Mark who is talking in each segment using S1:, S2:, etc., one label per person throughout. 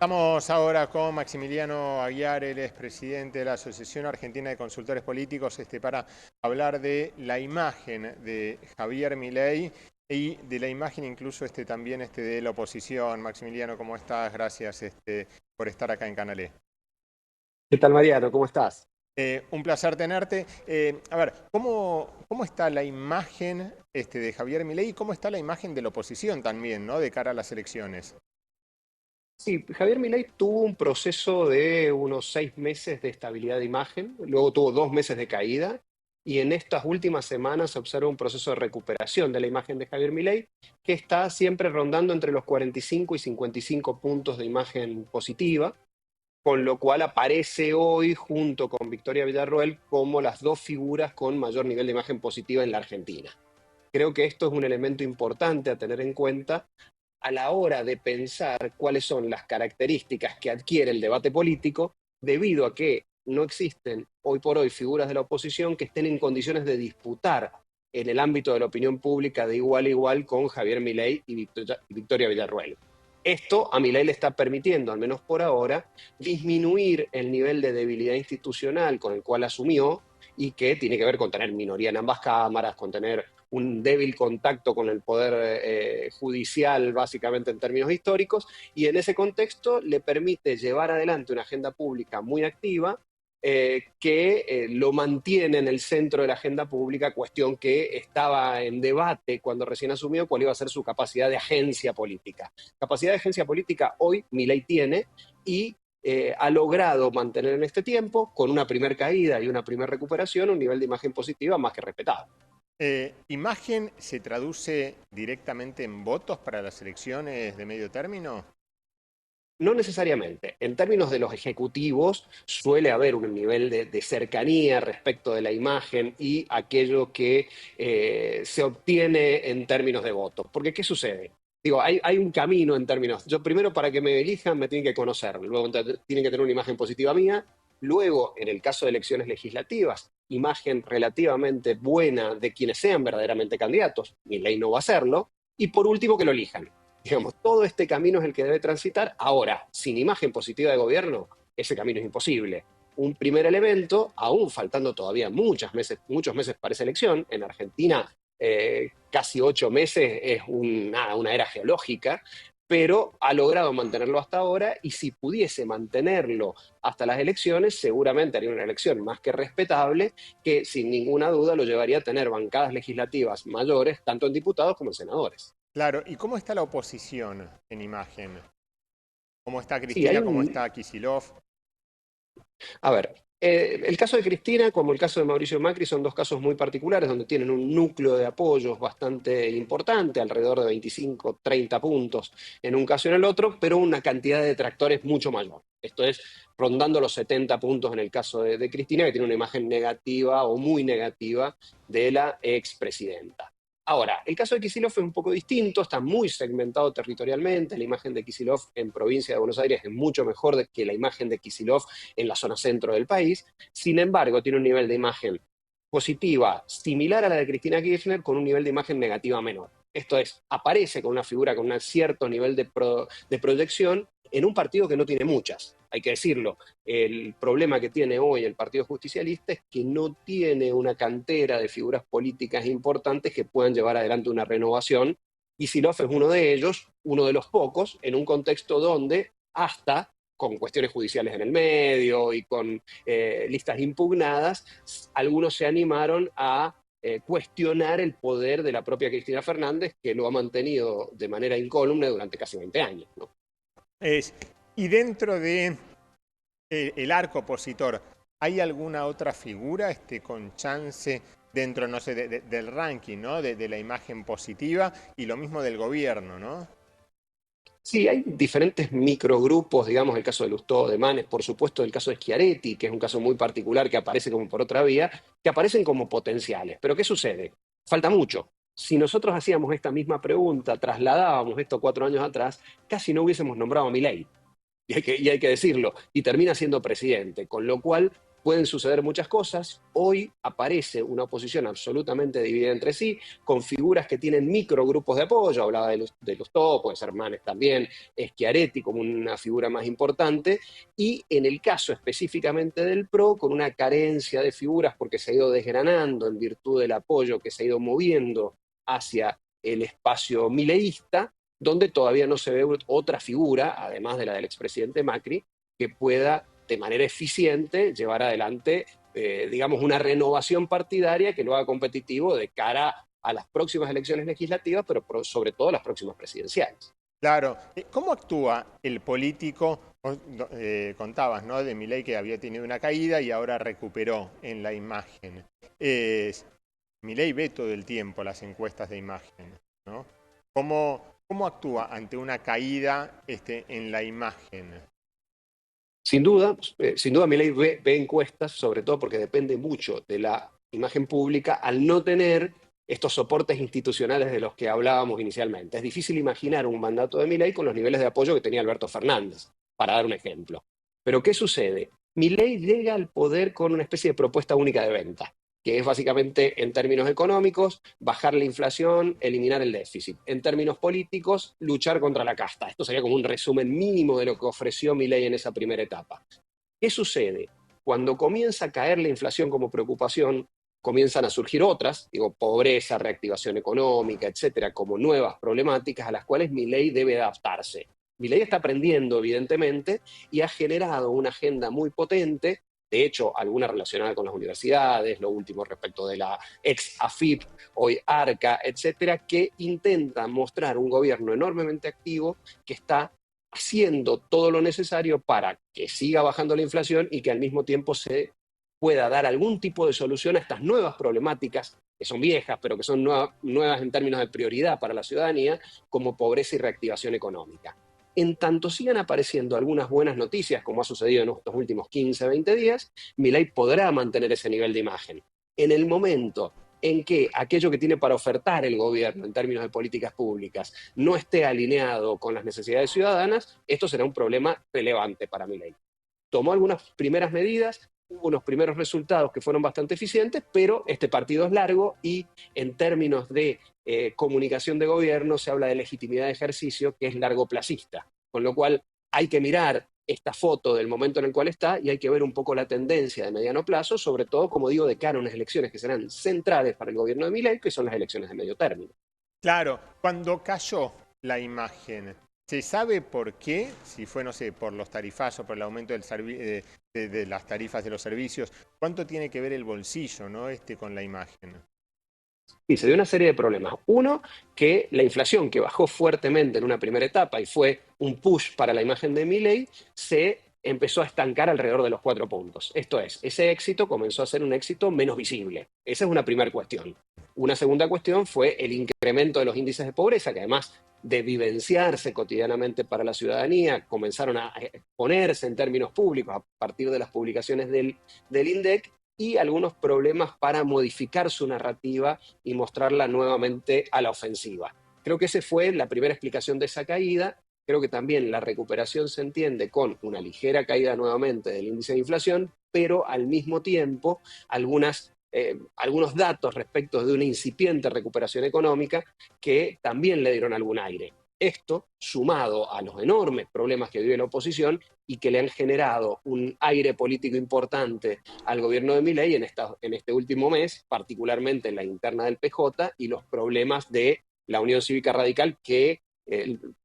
S1: Estamos ahora con Maximiliano Aguiar, él es presidente de la Asociación Argentina de Consultores Políticos, para hablar de la imagen de Javier Milei y de la imagen incluso también de la oposición. Maximiliano, ¿cómo estás? Gracias por estar acá en Canal E.
S2: ¿Qué tal, Mariano? ¿Cómo estás?
S1: Un placer tenerte. A ver, ¿cómo está la imagen de Javier Milei y cómo está la imagen de la oposición también, ¿no? De cara a las elecciones.
S2: Sí, Javier Milei tuvo un proceso de unos 6 meses de estabilidad de imagen, luego tuvo 2 meses de caída, y en estas últimas semanas se observa un proceso de recuperación de la imagen de Javier Milei, que está siempre rondando entre los 45 y 55 puntos de imagen positiva, con lo cual aparece hoy junto con Victoria Villarroel como las dos figuras con mayor nivel de imagen positiva en la Argentina. Creo que esto es un elemento importante a tener en cuenta a la hora de pensar cuáles son las características que adquiere el debate político, debido a que no existen hoy por hoy figuras de la oposición que estén en condiciones de disputar en el ámbito de la opinión pública de igual a igual con Javier Milei y Victoria Villarroel. Esto a Milei le está permitiendo, al menos por ahora, disminuir el nivel de debilidad institucional con el cual asumió y que tiene que ver con tener minoría en ambas cámaras, con tener un débil contacto con el poder judicial, básicamente en términos históricos, y en ese contexto le permite llevar adelante una agenda pública muy activa que lo mantiene en el centro de la agenda pública, cuestión que estaba en debate cuando recién asumió cuál iba a ser su capacidad de agencia política. Capacidad de agencia política hoy Milei tiene y ha logrado mantener en este tiempo, con una primer caída y una primer recuperación, un nivel de imagen positiva más que respetable.
S1: ¿Imagen se traduce directamente en votos para las elecciones de medio término?
S2: No necesariamente. En términos de los ejecutivos, suele haber un nivel de cercanía respecto de la imagen y aquello que se obtiene en términos de voto. Porque, ¿qué sucede? Digo, hay un camino en términos. Yo primero, para que me elijan, me tienen que conocer. Luego, tienen que tener una imagen positiva mía. Luego, en el caso de elecciones legislativas, imagen relativamente buena de quienes sean verdaderamente candidatos. Mi ley no va a hacerlo. Y por último, que lo elijan. Digamos, todo este camino es el que debe transitar. Ahora, sin imagen positiva de gobierno, ese camino es imposible. Un primer elemento, aún faltando todavía muchos meses para esa elección, en Argentina casi 8 meses es una era geológica, pero ha logrado mantenerlo hasta ahora y si pudiese mantenerlo hasta las elecciones, seguramente haría una elección más que respetable que sin ninguna duda lo llevaría a tener bancadas legislativas mayores, tanto en diputados como en senadores.
S1: Claro, ¿y cómo está la oposición en imagen? ¿Cómo está
S2: Sí, hay
S1: Cristina? ¿Cómo
S2: un,
S1: está Kicillof?
S2: A ver, el caso de Cristina, como el caso de Mauricio Macri, son dos casos muy particulares donde tienen un núcleo de apoyos bastante importante, alrededor de 25, 30 puntos en un caso y en el otro, pero una cantidad de detractores mucho mayor. Esto es rondando los 70 puntos en el caso de Cristina, que tiene una imagen negativa o muy negativa de la expresidenta. Ahora, el caso de Kicillof es un poco distinto, está muy segmentado territorialmente. La imagen de Kicillof en provincia de Buenos Aires es mucho mejor que la imagen de Kicillof en la zona centro del país. Sin embargo, tiene un nivel de imagen positiva similar a la de Cristina Kirchner con un nivel de imagen negativa menor. Esto es, aparece con una figura con un cierto nivel de proyección en un partido que no tiene muchas, hay que decirlo. El problema que tiene hoy el Partido Justicialista es que no tiene una cantera de figuras políticas importantes que puedan llevar adelante una renovación, y Silov es uno de ellos, uno de los pocos, en un contexto donde hasta con cuestiones judiciales en el medio y con listas impugnadas, algunos se animaron a cuestionar el poder de la propia Cristina Fernández, que lo ha mantenido de manera incólume durante casi 20 años, ¿no?
S1: Es, y dentro de el arco opositor, ¿hay alguna otra figura con chance dentro, no sé, del ranking, ¿no? De la imagen positiva y lo mismo del gobierno, ¿no?
S2: Sí, hay diferentes microgrupos, digamos, el caso de Lustó, de Manes, por supuesto el caso de Schiaretti, que es un caso muy particular que aparece como por otra vía, que aparecen como potenciales. Pero ¿qué sucede? Falta mucho. Si nosotros hacíamos esta misma pregunta, trasladábamos esto 4 años atrás, casi no hubiésemos nombrado a Milei. Y hay que decirlo, y termina siendo presidente, con lo cual pueden suceder muchas cosas. Hoy aparece una oposición absolutamente dividida entre sí, con figuras que tienen microgrupos de apoyo. Hablaba de los Topos, Hermanes también, Schiaretti como una figura más importante, y en el caso específicamente del PRO, con una carencia de figuras porque se ha ido desgranando en virtud del apoyo que se ha ido moviendo hacia el espacio mileísta, donde todavía no se ve otra figura, además de la del expresidente Macri, que pueda de manera eficiente llevar adelante, digamos, una renovación partidaria que lo haga competitivo de cara a las próximas elecciones legislativas, pero sobre todo las próximas presidenciales.
S1: Claro. ¿Cómo actúa el político? Vos, contabas, ¿no? De Milei que había tenido una caída y ahora recuperó en la imagen. Milei ve todo el tiempo las encuestas de imagen, ¿no? ¿Cómo actúa ante una caída en la imagen?
S2: Sin duda Milei ve encuestas, sobre todo porque depende mucho de la imagen pública, al no tener estos soportes institucionales de los que hablábamos inicialmente. Es difícil imaginar un mandato de Milei con los niveles de apoyo que tenía Alberto Fernández, para dar un ejemplo. Pero ¿qué sucede? Milei llega al poder con una especie de propuesta única de venta, que es básicamente, en términos económicos, bajar la inflación, eliminar el déficit. En términos políticos, luchar contra la casta. Esto sería como un resumen mínimo de lo que ofreció Milei en esa primera etapa. ¿Qué sucede? Cuando comienza a caer la inflación como preocupación, comienzan a surgir otras, digo, pobreza, reactivación económica, etcétera, como nuevas problemáticas a las cuales Milei debe adaptarse. Milei está aprendiendo, evidentemente, y ha generado una agenda muy potente, de hecho, alguna relacionada con las universidades, lo último respecto de la ex AFIP, hoy ARCA, etcétera, que intentan mostrar un gobierno enormemente activo que está haciendo todo lo necesario para que siga bajando la inflación y que al mismo tiempo se pueda dar algún tipo de solución a estas nuevas problemáticas, que son viejas, pero que son nuevas en términos de prioridad para la ciudadanía, como pobreza y reactivación económica. En tanto sigan apareciendo algunas buenas noticias, como ha sucedido en estos últimos 15, 20 días, Milei podrá mantener ese nivel de imagen. En el momento en que aquello que tiene para ofertar el gobierno en términos de políticas públicas no esté alineado con las necesidades ciudadanas, esto será un problema relevante para Milei. Tomó algunas primeras medidas, hubo unos primeros resultados que fueron bastante eficientes, pero este partido es largo y en términos de comunicación de gobierno se habla de legitimidad de ejercicio que es largoplacista, con lo cual hay que mirar esta foto del momento en el cual está y hay que ver un poco la tendencia de mediano plazo, sobre todo, como digo, de cara a unas elecciones que serán centrales para el gobierno de Milei, que son las elecciones de medio término.
S1: Claro, cuando cayó la imagen, ¿se sabe por qué? Si fue, no sé, por los tarifazos, por el aumento de las tarifas de los servicios. ¿Cuánto tiene que ver el bolsillo, ¿no? Con la imagen?
S2: Y se dio una serie de problemas. Uno, que la inflación, que bajó fuertemente en una primera etapa y fue un push para la imagen de Milley, se empezó a estancar alrededor de los 4 puntos. Esto es, ese éxito comenzó a ser un éxito menos visible. Esa es una primera cuestión. Una segunda cuestión fue el incremento de los índices de pobreza, que además de vivenciarse cotidianamente para la ciudadanía, comenzaron a exponerse en términos públicos a partir de las publicaciones del INDEC, y algunos problemas para modificar su narrativa y mostrarla nuevamente a la ofensiva. Creo que esa fue la primera explicación de esa caída. Creo que también la recuperación se entiende con una ligera caída nuevamente del índice de inflación, pero al mismo tiempo algunos datos respecto de una incipiente recuperación económica que también le dieron algún aire. Esto, sumado a los enormes problemas que vive la oposición y que le han generado un aire político importante al gobierno de Milei en este último mes, particularmente en la interna del PJ y los problemas de la Unión Cívica Radical que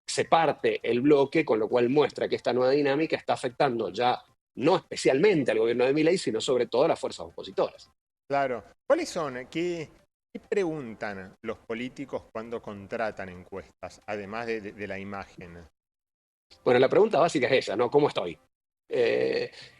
S2: se parte el bloque, con lo cual muestra que esta nueva dinámica está afectando ya no especialmente al gobierno de Milei, sino sobre todo a las fuerzas opositoras.
S1: Claro. ¿Cuáles son? ¿Qué preguntan los políticos cuando contratan encuestas, además de la imagen?
S2: Bueno, la pregunta básica es esa, ¿no? ¿Cómo estoy?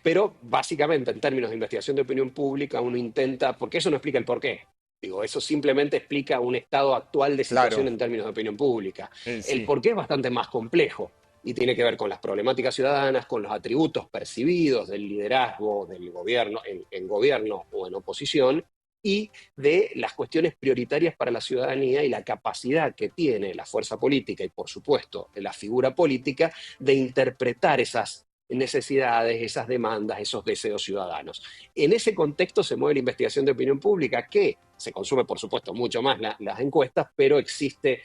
S2: Pero básicamente en términos de investigación de opinión pública uno intenta, porque eso no explica el porqué. Digo, eso simplemente explica un estado actual de situación
S1: Claro,
S2: en términos de opinión pública. El
S1: sí.
S2: porqué es bastante más complejo y tiene que ver con las problemáticas ciudadanas, con los atributos percibidos del liderazgo del gobierno, en gobierno o en oposición, y de las cuestiones prioritarias para la ciudadanía y la capacidad que tiene la fuerza política y, por supuesto, la figura política de interpretar esas necesidades, esas demandas, esos deseos ciudadanos. En ese contexto se mueve la investigación de opinión pública, que se consume, por supuesto, mucho más las encuestas, pero existe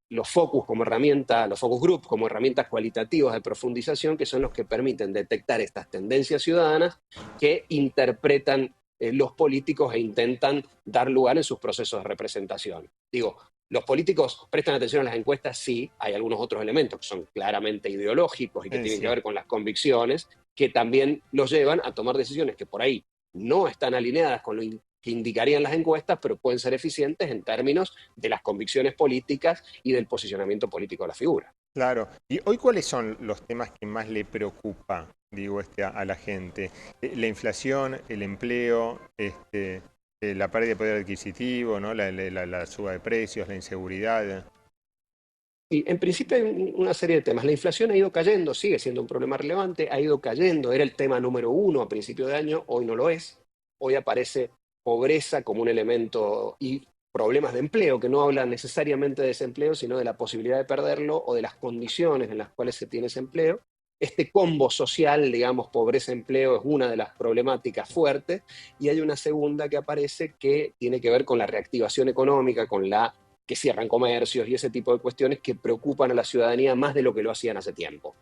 S2: los focus como herramienta, los focus group como herramientas cualitativas de profundización, que son los que permiten detectar estas tendencias ciudadanas que interpretan los políticos e intentan dar lugar en sus procesos de representación. Digo, los políticos prestan atención a las encuestas, sí, hay algunos otros elementos que son claramente ideológicos y que tienen que
S1: Sí.
S2: ver con las convicciones, que también los llevan a tomar decisiones que por ahí no están alineadas con lo que indicarían las encuestas, pero pueden ser eficientes en términos de las convicciones políticas y del posicionamiento político de la figura.
S1: Claro. ¿Y hoy cuáles son los temas que más le preocupa, digo, a la gente? La inflación, el empleo, la pérdida de poder adquisitivo, ¿no? La suba de precios, la inseguridad.
S2: Y en principio hay una serie de temas. La inflación ha ido cayendo, sigue siendo un problema relevante, ha ido cayendo, era el tema número uno a principio de año, hoy no lo es. Hoy aparece pobreza como un elemento y problemas de empleo, que no hablan necesariamente de desempleo, sino de la posibilidad de perderlo o de las condiciones en las cuales se tiene ese empleo. Este combo social, digamos, pobreza-empleo, es una de las problemáticas fuertes, y hay una segunda que aparece que tiene que ver con la reactivación económica, con la que cierran comercios y ese tipo de cuestiones que preocupan a la ciudadanía más de lo que lo hacían hace tiempo.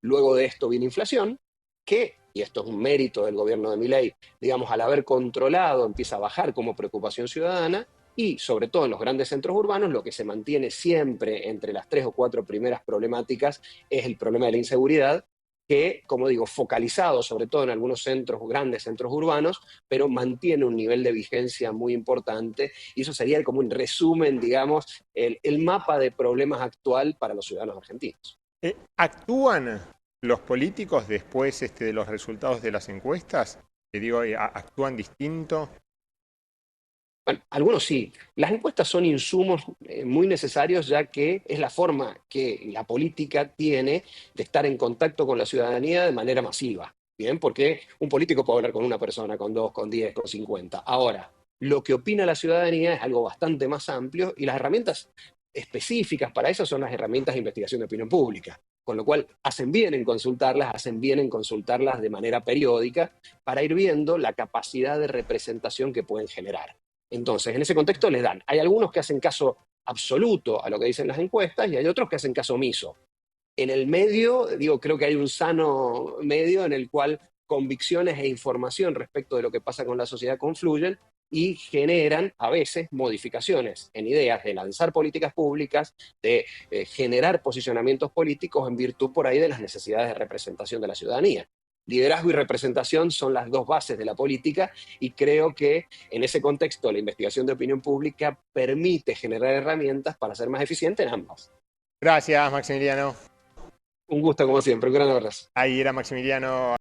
S2: Luego de esto viene inflación, que, y esto es un mérito del gobierno de Milei, digamos, al haber controlado, empieza a bajar como preocupación ciudadana, y sobre todo en los grandes centros urbanos, lo que se mantiene siempre entre las 3 o 4 primeras problemáticas es el problema de la inseguridad, que, como digo, focalizado sobre todo en algunos centros, grandes centros urbanos, pero mantiene un nivel de vigencia muy importante, y eso sería como un resumen, digamos, el mapa de problemas actual para los ciudadanos argentinos.
S1: ¿Actúan los políticos después de los resultados de las encuestas? Que digo, ¿actúan distinto?
S2: Bueno, algunos sí. Las encuestas son insumos muy necesarios, ya que es la forma que la política tiene de estar en contacto con la ciudadanía de manera masiva. Bien, porque un político puede hablar con una persona, con dos, con 10, con 50. Ahora, lo que opina la ciudadanía es algo bastante más amplio, y las herramientas específicas para eso son las herramientas de investigación de opinión pública. Con lo cual, hacen bien en consultarlas de manera periódica para ir viendo la capacidad de representación que pueden generar. Entonces, en ese contexto les dan. Hay algunos que hacen caso absoluto a lo que dicen las encuestas y hay otros que hacen caso omiso. En el medio, digo, creo que hay un sano medio en el cual convicciones e información respecto de lo que pasa con la sociedad confluyen y generan a veces modificaciones en ideas de lanzar políticas públicas, de generar posicionamientos políticos en virtud por ahí de las necesidades de representación de la ciudadanía. Liderazgo y representación son las dos bases de la política, y creo que en ese contexto la investigación de opinión pública permite generar herramientas para ser más eficiente en ambas.
S1: Gracias, Maximiliano.
S2: Un gusto como siempre, un gran abrazo.
S1: Ahí era Maximiliano.